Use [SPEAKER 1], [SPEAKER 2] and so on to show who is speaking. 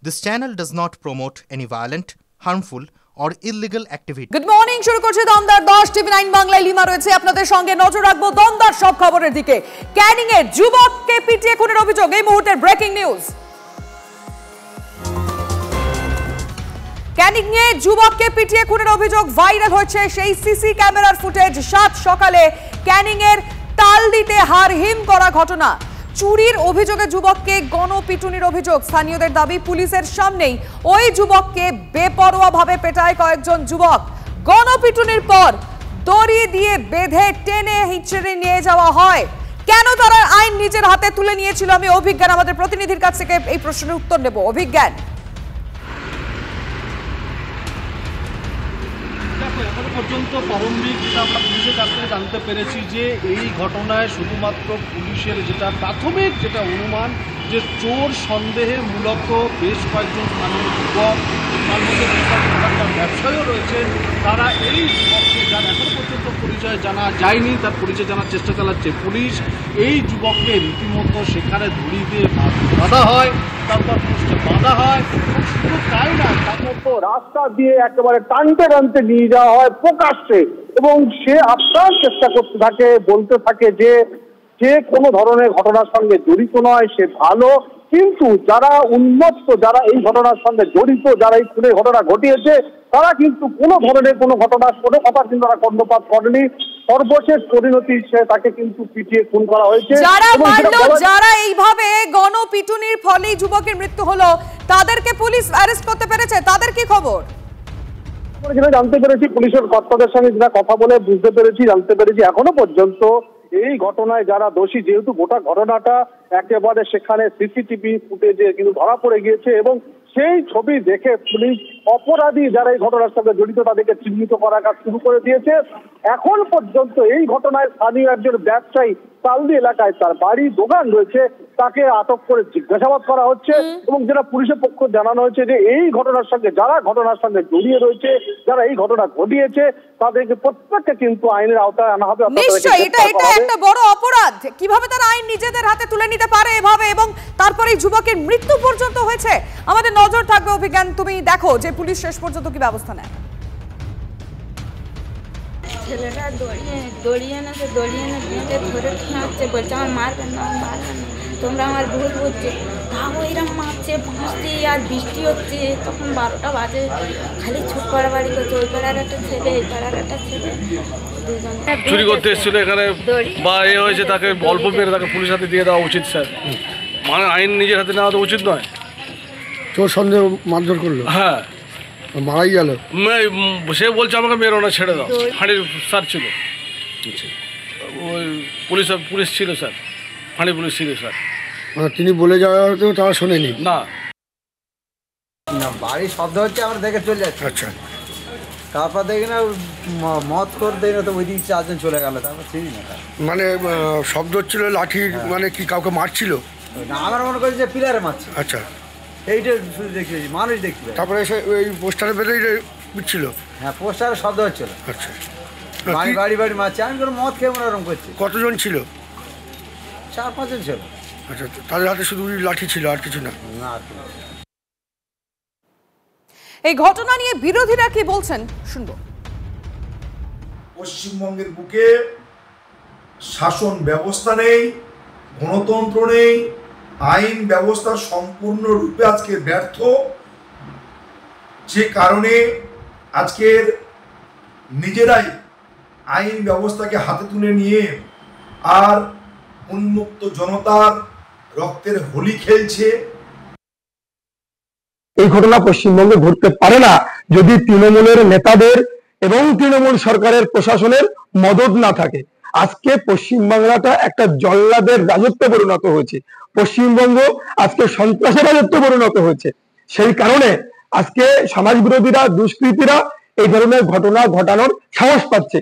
[SPEAKER 1] This channel does not promote any violent, harmful or illegal activity.
[SPEAKER 2] Good morning, শুরু করছে দমদার 10 টিভি9 বাংলায়। Lima রয়েছে আপনাদের সঙ্গে। নজর রাখবো দমদার সব খবরের দিকে। ক্যানিং এর যুবককে পিটিয়ে খুনের অভিযোগ, এই মুহূর্তের ব্রেকিং নিউজ। ক্যানিং এ যুবককে পিটিয়ে খুনের অভিযোগ ভাইরাল হচ্ছে সেই সিসি ক্যামেরার ফুটেজ। 7 সকালে ক্যানিং এর তালদিতে হারহিম করা ঘটনা। চুরির অভিযোগে যুবককে গণপিটুনির অভিযোগ। স্থানীয়দের দাবি, পুলিশের সামনেই ওই যুবককে বেপরোয়াভাবে পেটায় কয়েকজন যুবক। গণপিটুনির পর দড়ি দিয়ে বেঁধে টেনে হিঁচড়ে নিয়ে যাওয়া হয়। কেন তারা আইন নিজের হাতে তুলে নিয়েছিল? আমি অভিজ্ঞান আমাদের প্রতিনিধির কাছ থেকে এই প্রশ্নের উত্তর নেব। অভিজ্ঞান,
[SPEAKER 3] এখনো পর্যন্ত প্রারম্ভিক যেটা আমরা পুলিশের কাছ থেকে জানতে পেরেছি যে এই ঘটনায় শুধুমাত্র পুলিশের যেটা প্রাথমিক যেটা অনুমান যে চোর সন্দেহে মূলত বেশ কয়েকজন স্থানীয় যুবক, তার মধ্যে ব্যবসায়ীও রয়েছেন, তারা এই যুবককে যার এখনো পর্যন্ত পরিচয় জানা যায়নি তার পরিচয় জানার চেষ্টা চালাচ্ছে পুলিশ। এই যুবককে রীতিমতো সেখানে দড়ি দিয়ে বাঁধা হয়, তারপর পুলিশকে বাঁধা হয়। শুধু তাই না, তারপর তো রাস্তা দিয়ে একেবারে টানতে টানতে নিয়ে যাওয়া হয় প্রকাশ্যে, এবং সে আপ্রাণ চেষ্টা করতে থাকে, বলতে থাকে যে কোনো ধরনের ঘটনার সঙ্গে জড়িত নয়, সে ভালো। কিন্তু যারা উন্মত্ত, যারা এই ঘটনার সঙ্গে জড়িত, যারা এই খুনের ঘটনা ঘটিয়েছে, তারা কিন্তু কোনো ধরনের কোনো ঘটনার কোনো কথা কিন্তু তারা কর্ণপাত করেনি। সর্বশেষ পরিণতি তাকে কিন্তু পিটিয়ে খুন করা হয়েছে।
[SPEAKER 2] যারা এইভাবে গণপিটুনির ফলে যুবকের মৃত্যু হলো, তাদেরকে পুলিশ অ্যারেস্ট করতে পেরেছে? তাদের কি খবর?
[SPEAKER 3] যেটা জানতে পেরেছি, পুলিশের কর্তাদের সঙ্গে যেটা কথা বলে জানতে পেরেছি এখনো পর্যন্ত এই ঘটনায় যারা দোষী, যেহেতু গোটা ঘটনাটা একেবারে সেখানে সিসিটিভি ফুটেজে কিন্তু ধরা পড়ে গিয়েছে, এবং সেই ছবি দেখে পুলিশ অপরাধী যারা এই ঘটনার সঙ্গে জড়িত তাদেরকে চিহ্নিত করার কাজ শুরু করে দিয়েছে। এখন পর্যন্ত এই ঘটনায় স্থানীয় একজন ব্যবসায়ী, তালদি এলাকায় তার বাড়ি দোকান রয়েছে, তাকে আটক করে জিজ্ঞাসাবাদ করা হচ্ছে, এবং যেটা পুলিশের পক্ষ জানানো হয়েছে যে এই ঘটনার সঙ্গে যারা ঘটনার সঙ্গে জড়িয়ে রয়েছে, যারা এই ঘটনা ঘটিয়েছে, তাদেরকে প্রত্যেককে কিন্তু আইনের আওতায় আনা হবে।
[SPEAKER 2] নিশ্চয়ই এটা একটা বড় অপরাধ। কিভাবে তারা আইন নিজেদের হাতে তুলে নিতে পারে এভাবে, এবং তারপরে এই যুবকের মৃত্যু পর্যন্ত হয়েছে? আমাদের নজর থাকবে। অভিজ্ঞান, তুমি দেখো যে পুলিশ শেষ পর্যন্ত কি ব্যবস্থা নেয়।
[SPEAKER 4] ছেলেটা দড়িয়ে না বেঁধে ধরে খাচ্ছে, বলছে আমার মারবেন না, তোমরা আমার ভুল বুঝছে। তাও এরকম মারছে, বাঁচতে আর বৃষ্টি হচ্ছে, তখন 12টা বাজে, খালি ছুট পাড়াবাড়ি করছে। ওই পাড়ার একটা ছেলে, এই পাড়ার একটা ছেলে,
[SPEAKER 5] চুরি করতে এসেছিল এখানে বা এ হয়েছে, তাকে অল্প মেরে তাকে পুলিশ হাতে দিয়ে দেওয়া উচিত স্যার। মানে আইন নিজের হাতে নেওয়া তো উচিত নয়।
[SPEAKER 6] চোর সন্দেহ মারধর করলো,
[SPEAKER 5] হ্যাঁ
[SPEAKER 6] মারাই গেল।
[SPEAKER 5] সে বলছে আমাকে মেরো না, ছেড়ে দাও। ফাঁড়ির স্যার ছিল, ওই পুলিশ ছিল স্যার, ফাঁড়ি পুলিশ ছিল স্যার।
[SPEAKER 6] তিনি বলে যাওয়াতেও তারা শোনেনি
[SPEAKER 5] না।
[SPEAKER 7] বাড়ির শব্দ হচ্ছে, আমরা দেখে চলে যাচ্ছি।
[SPEAKER 6] আচ্ছা,
[SPEAKER 7] তারপর দেখি না মদ করে দেয় না, তো ওই দিক 4 জন চলে গেল। তারপর চিনি না,
[SPEAKER 6] মানে শব্দ হচ্ছিল লাঠির, মানে কি কাউকে মারছিল
[SPEAKER 7] না? আমার মনে করি যে পিলারে মারছে।
[SPEAKER 6] আচ্ছা,
[SPEAKER 7] এইটা শুধু দেখেছি, মানুষ দেখতে।
[SPEAKER 6] তারপরে এসে ওই পোস্টারে বেঁধেই বুঝছিল।
[SPEAKER 7] হ্যাঁ, পোস্টারে শব্দ হচ্ছিল।
[SPEAKER 6] আচ্ছা,
[SPEAKER 7] বাড়ি মারছে। আমি কোনো মদ খেয়ে মনোরম করছি।
[SPEAKER 6] কতজন ছিল?
[SPEAKER 7] 4-5 জন ছিল।
[SPEAKER 6] আচ্ছা, তাদের হাতে শুধু লাঠি ছিল, আর কিছু না?
[SPEAKER 7] না।
[SPEAKER 2] এই ঘটনা নিয়ে বিরোধীরা কি বলছেন শুনবো।
[SPEAKER 8] পশ্চিমবঙ্গের বুকে শাসন ব্যবস্থা নেই, গণতন্ত্র নেই, আইন ব্যবস্থা সম্পূর্ণরূপে আজকে ব্যর্থ, যে কারণে আজকের নিজেরাই আইন ব্যবস্থাকে হাতে তুলে নিয়ে আর উন্মুক্ত জনতার রক্তের হোলি খেলছে।
[SPEAKER 6] এই ঘটনা পশ্চিমবঙ্গে ঘটতে পারে না যদি তৃণমূলের নেতাদের এবং তৃণমূল সরকারের প্রশাসনের মদত না থাকে। আজকে পশ্চিমবাংলাটা একটা জল্লাদের রাজত্বে পরিণত হয়েছে, পশ্চিমবঙ্গ আজকে সন্ত্রাসের রাজত্বে পরিণত হয়েছে। সেই কারণে আজকে সমাজ বিরোধীরা, দুষ্কৃতীরা এই ধরনের ঘটনা ঘটানোর সাহস পাচ্ছে।